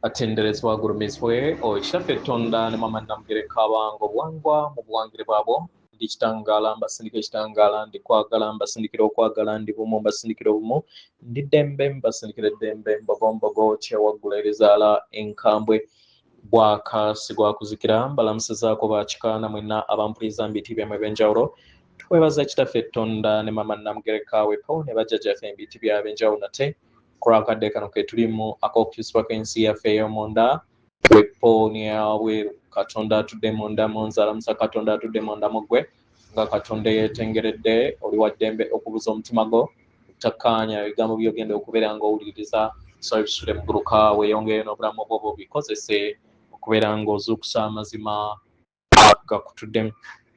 atenderezwa gurumizwe oishaffe tonda ne mama namugereka abango bwangwa mu buwangire bwabo ndi kitangala mbasindika ekitangala ndi kwagala mbasindikira okwagala ndi bumu mbasindikira obumu ndi ddembe mbasindikira eddembe mbogombogo kyewaggula erizaala enkambwe bwaka sigwakuzikira mbalamusizaako bakikaana mwenna abampuliriza mubiti byamwe ebyenjawulo twebaza kitaffe tonda ne mama namugereka wepo ne bajjajjaffe mubiti byabwe enjawulo nate kurakadde kano ke tulimu ak'okukyusibwa kw'ensi yaffe ey'omunda wepo niyawe katonda atudde munda mu nzalamusa katonda atudde munda mu ggwe nga katonda yeetengeredde oli wa ddembe okubuza omutima gwo takkaanya ebigambo byogenda okubeera ng'owuliriza so ebisule mu gguluka weeyongere n'obulamu obwo bikozese okubeera ng'ozuukusa amazima gakutuddemu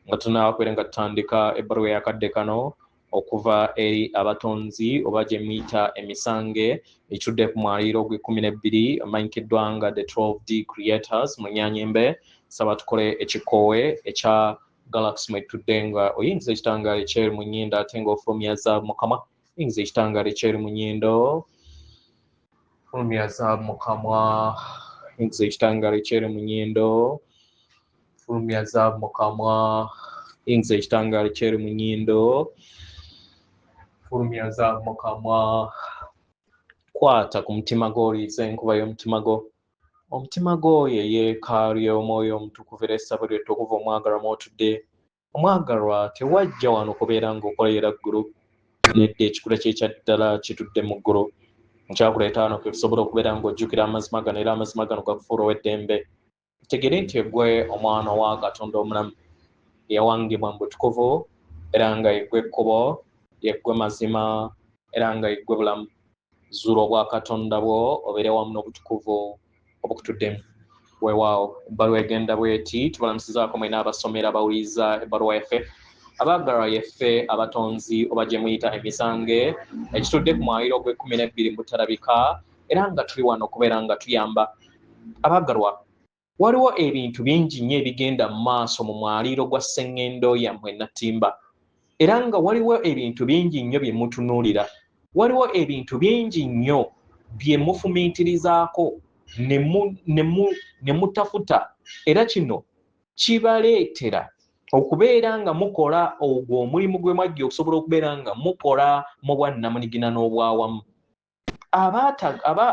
nga tunaakwere nga tutandika ebbaluwa eyakadde kano okuva eri abatonzi oba gye muyita emisange ekitudde ku mwaliiro gw'12 amanyikiddwa nga the 12D creators mu nnyanyimbe saba tukole ekikoowe ekya galaxy mwe tudde nga oyingiza ekitangaala ekyeru mu nnyindo ate ng'ofulumya zaabu mu kamwa oyingiza ekitangaala ekyeru mu nnyindo fulumya zaabu mu kamwa oyingiza ekitangaala ekyeru mu nnyindo fulumya zaabu mu kamwa oyingiza ekitangaala ekyeru mu nnyindo fulumya zaabu mu kamwa kwata ku mutima gwo oliiza enkuba y'omutima gwo omutima gwo ye yeekaalu y'omwoyo omutukuvu era essabo lyettu okuva omwagalwa mw'otudde omwagalwa tewajja wano kubeera ng'okoleera ggulu nedda ekikula kyekya ddala kitudde mu ggulu nkyakuleeta wano ke tusobola okubeera ng'ojjukira amazima gano era amazima gano gakufuula ow'eddembe tegere nti eggwe omwana wa katonda omulamu yawangibwa mu butukuvu era nga yeggwe ekkubo yeggwe mazima era nga yeggwe bulamu zuula obwa katonda bwo obeere wamu n'obutukuvu obukutuddemu weewaawo ebbaluwa egenda bweti tubalamusizaako mwena abasomera abawuliriza ebbaluwa yaffe abaagalwa yaffe abatonzi oba gye muyita emisange ekitudde ku mwaliiro gw'12 butalabika era nga tuli wano okubeera nga tuyamba abaagalwa waliwo ebintu bingi nnyo ebigenda mu maaso mu mwaliiro gwa sseŋŋendo yammwe nattimba era nga waliwo ebintu bingi nnyo bye mutunuulira waliwo ebintu bingi nnyo bye mufumiitirizaako ne mutafuta era kino kibaleetera okubeera nga mukola ogwo omulimu gwe mwajja okusobola okubeera nga mukola mu bwannamunigina n'obwawamu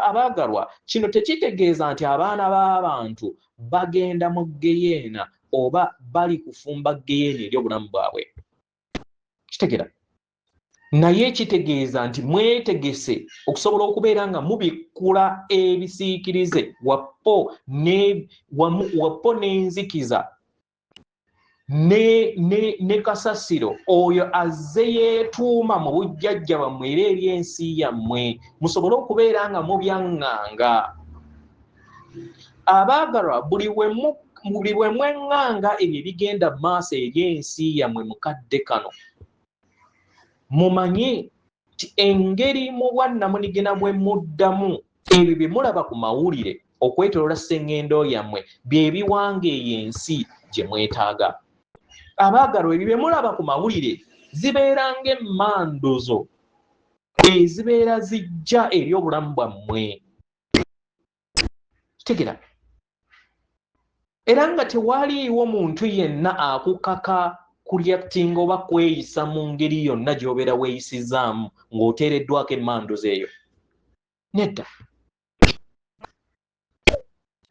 abaagalwa kino tekitegeeza nti abaana b'abantu bagenda mu geyeena oba bali kufumba geyeena eri obulamu bwabwe kitegera naye kitegeeza nti mwetegese okusobola okubeera nga mubikkula ebisiikirize wappo n'enzikiza ne kasasiro oyo azze yeetuuma mu bujjajja bwammwe era eri ensi yammwe musobole okubeera nga mubyaŋŋanga abaagalwa buli bwe mweŋŋanga ebyo ebigenda mu maaso eri ensi yammwe mukadde kano mumanye nti engeri mu bwannamunigina bwe muddamu ebyo bye mulaba ku mawulire okwetoloola sseŋŋendo yammwe bye biwanga eyo ensi gye mwetaaga abaagalwa ebyo bye mulaba ku mawulire zibeera ng'emmanduzo ezibeera zijja eri obulamu bwammwe kitegera era nga tewaliiwo muntu yenna akukaka kulyaktinga oba kweyisa mu ngeri yonna gy'obeera weeyisizaamu ng'oteereddwako emmanduzo eyo nedda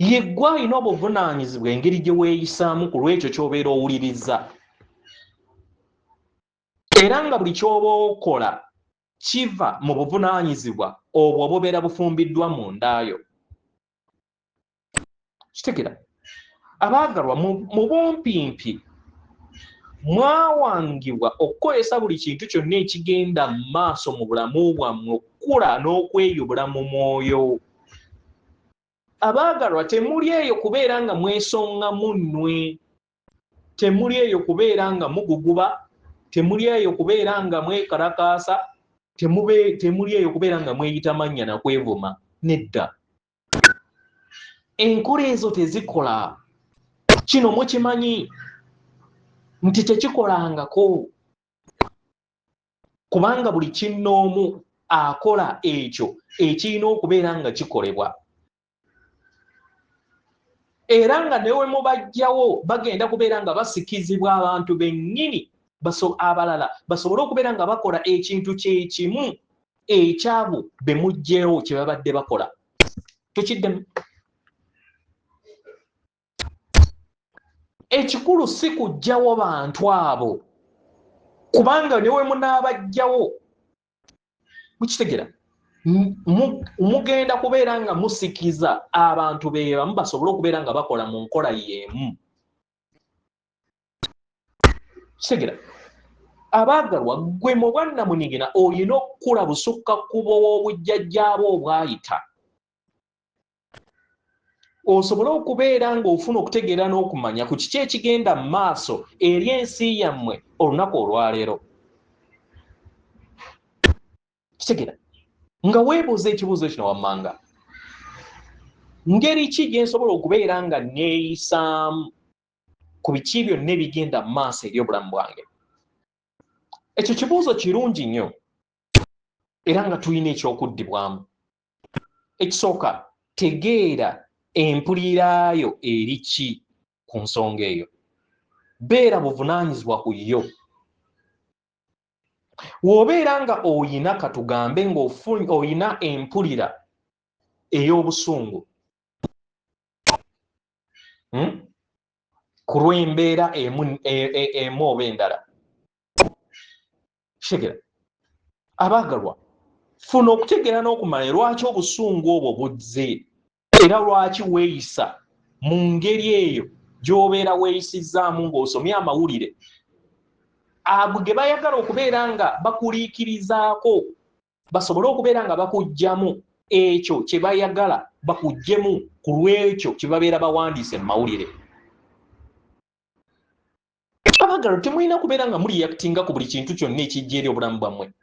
yeggwe alina obuvunaanyizibwa engeri gye weeyisaamu ku lw'ekyo ky'obeera owuliriza era nga buli ky'oba okola kiva mu buvunaanyizibwa obwo obubeera bufumbiddwa mu ndaayo kitegera abaagalwa mu bumpimpi mwawangibwa okukozesa buli kintu kyonna ekigenda mu maaso mu bulamu bwammwe okukula n'okweyubula mu mwoyo abaagalwa temuli eyo kubeera nga mwesonga munnwe temuli eyo kubeera nga muguguba temuli eyo kubeera nga mwekalakaasa temuli eyo kubeera nga mweyita mannya nakwevuma nedda enkola ezo tezikola kino mukimanyi nti tekikolangako kubanga buli kinnoomu akola ekyo ekirina okubeera nga kikolebwa era nga newe mubajjawo bagenda kubeera nga basikizibwa abantu bennyini abalala basobole okubeera nga bakola ekintu kyekimu ekyabo bemugjeewo kye babadde bakola. Tukiddemu. Ekikulu si kujjawo bantu abo kubanga newe munaabajjawo mukitegera mugenda kubeera nga musikiza abantu beebamu basobole okubeera nga bakola mu nkola y'emu. Kitegera abaagalwa gwe mu bwannamunigina olina okukula busukka kkubo w'obujjajjaabo obwayita osobole okubeera ng'ofuna okutegeera n'okumanya ku kiki ekigenda mu maaso eri ensi yammwe olunaku olwaleero. Kitegera nga weebuuza ekibuuzo kino wammanga ngeri ki gye nsobola okubeera nga neeyisaamu ku biki byonna ebigenda mu maaso eri obulamu bwange. Ekyo kibuuzo kirungi nnyo era nga tulina ekyokuddibwamu. Ekisooka tegeera empuliraayo eri ki ku nsonga eyo. Beera buvunaanyizibwa ku yo. W'obeera nga oyina katugambe ng'oyina empulira ey'obusungu ku lw'embeera emu oba endala. Kitegera abaagalwa funa okutegeera n'okumanya lwaki obusungu obwo buzze era lwaki weeyisa mu ngeri eyo gy'obeera weeyisizzaamu ng'osomye amawulire ago ge bayagala okubeera nga bakuliikirizaako basobole okubeera nga bakuggyamu ekyo kye bayagala bakuggyemu ku lw'ekyo kye babeera bawandiise mu mawulire. Abaagalwa temulina kubeera nga muliyactinga ku buli kintu kyonna ekijja eri obulamu bwammwe.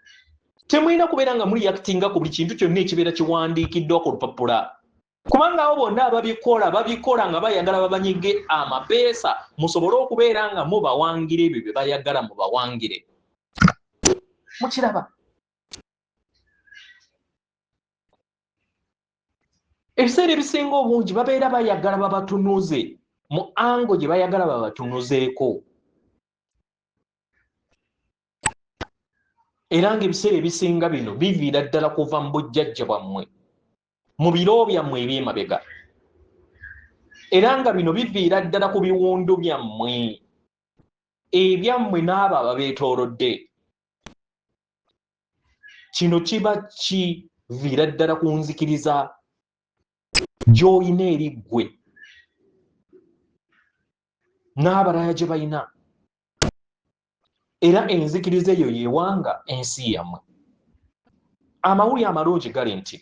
Temulina kubeera nga muliyactinga ku buli kintu kyonna ekibeera kiwandiikiddwa ku lupapula kubanga abo bonna babikola nga bayagala babanyige amapeesa musobole okubeera nga mubawangira ebyo bye bayagala mubawangire. Mukiraba ebiseera ebisinga obungi babeera bayagala babatunuze mu ango gye bayagala babatunuzeeko era ng'ebiseera ebisinga bino biviira ddala kuva mu bujjajja bwammwe mu biro byammwe eby'emabega era nga bino biviira ddala ku biwundu byammwe ebyammwe n'abo ababeetoolodde. Kino kiba kiviira ddala ku nzikiriza gy'olina eri ggwe n'abalala gye balina era enzikiriza eyo yeewanga ensi yammwe. Amawulire amalungi gali nti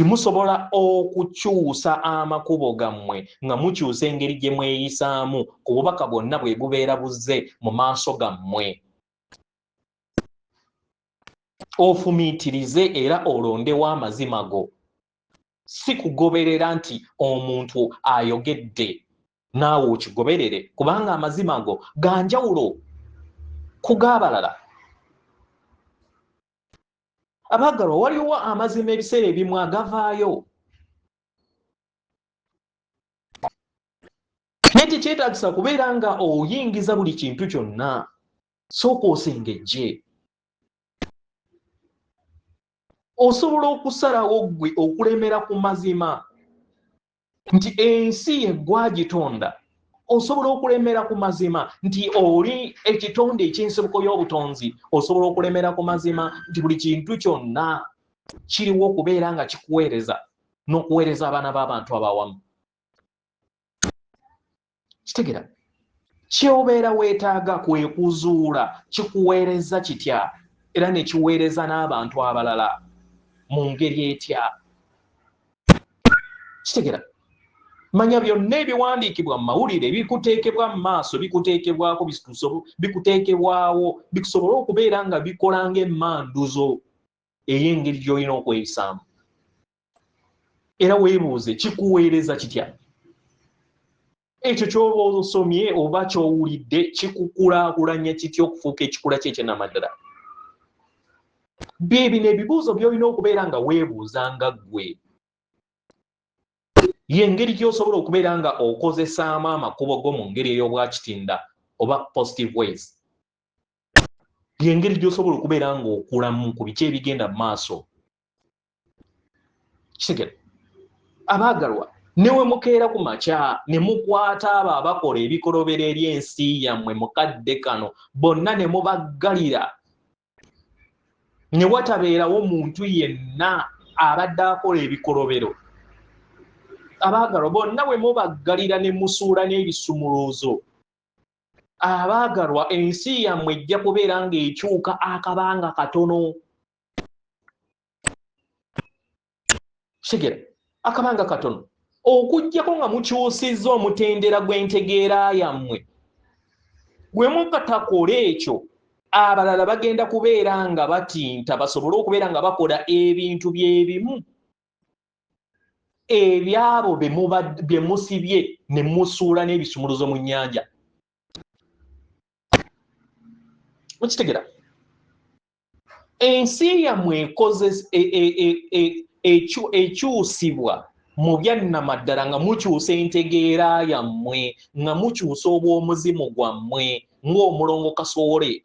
musobola okukyusa amakubo gammwe nga mukyusa engeri gye mweyisaamu ku bubaka bwonna bwe bubeera buzze mu maaso gammwe. Ofumiitirize era olondewo amazima go si kugoberera nti omuntu ayogedde naawe okigoberere kubanga amazima go ga njawulo ku g'abalala. Abaagalwa waliwo amazima ebiseera ebimu agavaayo naye tekyetaagisa kubeera nga oyingiza buli kintu kyonna sooka osengejje. Osobola okusalawo ggwe okulemera ku mazima nti ensi yeggwagitonda osobola okulemera ku mazima nti oli ekitonde eky'ensibuko y'obutonzi osobola okulemera ku mazima nti buli kintu kyonna kiriwo okubeera nga kikuweereza n'okuweereza abaana b'abantu abawamu. Kitegera kyobeera weetaaga kwe kuzuula kikuweereza kitya era ne kiweereza n'abantu abalala mu ngeri etya. Kitegera manya byonna ebiwandiikibwa mu mawulire bikuteekebwa mu maaso bikuteekebwako bikuteekebwawo bikusobole okubeera nga bikola ng'emmanduzo ey'engeri gy'olina okweyisaamu era weebuuze kikuweereza kitya. Ekyo ky'oba osomye oba ky'owulidde kikukulaakulanya kitya okufuuka ekikula ky'ekyenamaddala. Bino ebibuuzo by'olina okubeera nga weebuuza nga ggwe. Yengeri gy'osobola okubeera nga okozesaamu amakubo go mu ngeri ey'obwakitinda oba positive ways. Yengeri gy'osobola okubeera nga okulamu ku biki ebigenda mu maaso. Kitegera abaagalwa newe mukeera ku makya ne mukwata abo abakola ebikolobero ery'ensi yammwe mukadde kano bonna ne mubaggalira ne watabeerawo muntu yenna abadde akola ebikolobero. Abaagalwa bonna bwe mubaggalira ne musuula n'ebisumuluuzo, abaagalwa ensi yammwe ejja kubeera ng'ekyuka akabanga katono. Kitegera akabanga katono okuggyako nga mukyusizza omutendera gw'entegeera yammwe. Bwe mukatakola ekyo, abalala bagenda kubeera nga batinta basobole okubeera nga bakola ebintu byebimu ebyabo bye musibye ne musuula n'ebisumuluzo mu nnyanja. Mukitegera ensi yammwe ekyusibwa mu byannamaddala nga mukyusa entegeera yammwe, nga mukyusa obw'omuzimu gwammwe ng'omulongo Kasoole.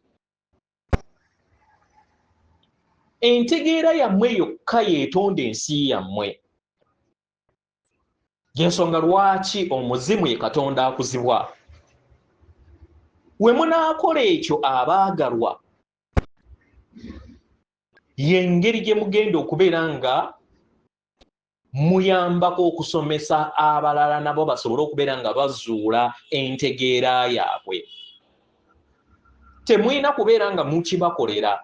Entegeera yammwe yokka yeetonda ensi yammwe. Y'ensonga lwaki omuzimu ye Katonda akuzibwa. We munaakola ekyo abaagalwa, y'engeri gye mugenda okubeera nga muyambako okusomesa abalala nabo basobole okubeera nga bazuula entegeera yaabwe. Temulina kubeera nga mukibakolera.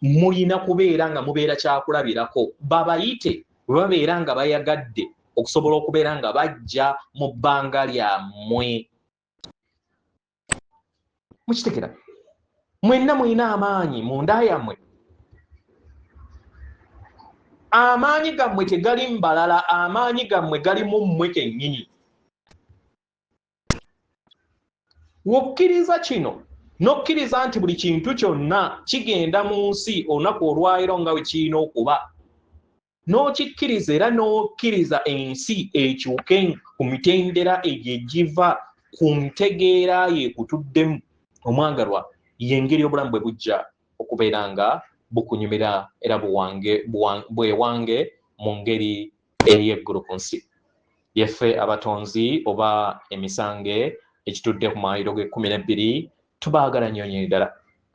Mulina kubeera nga mubeera kyakulabirako. Babayite bwe babeera nga bayagadde okusobola okubeera nga bajja mu bbanga lyammwe. Mukitegera mwenna mulina amaanyi mu nda yammwe. Amaanyi gammwe tegali mu balala, amaanyi gammwe gali mu mmwe kennyini. Wokkiriza kino n'okkiriza nti buli kintu kyonna kigenda mu nsi olunaku olwaleero nga bwe kirina okuba. N'okikkiriza era n'okkiriza ensi ekyuke ku mitendera egyo egiva ku ntegeera yeekutuddemu. Omwagalwa y'engeri obulamu bwe bujja okubeera nga bukunyumira era bwewange mu ngeri ey'eggulu ku nsi. Yeffe abatonzi oba emisange ekitudde ku mayiro ge 12 tubaagala nnyo nnyo ddala.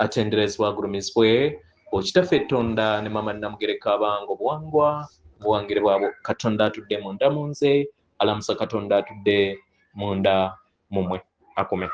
Atenderezebwa agulumizibwe Okitaffe Tonda ne Mama Namugereka abange obuwangwa buwangire bwabo. Katonda atudde munda mu nze, alamusa Katonda atudde munda mumwe. Akome.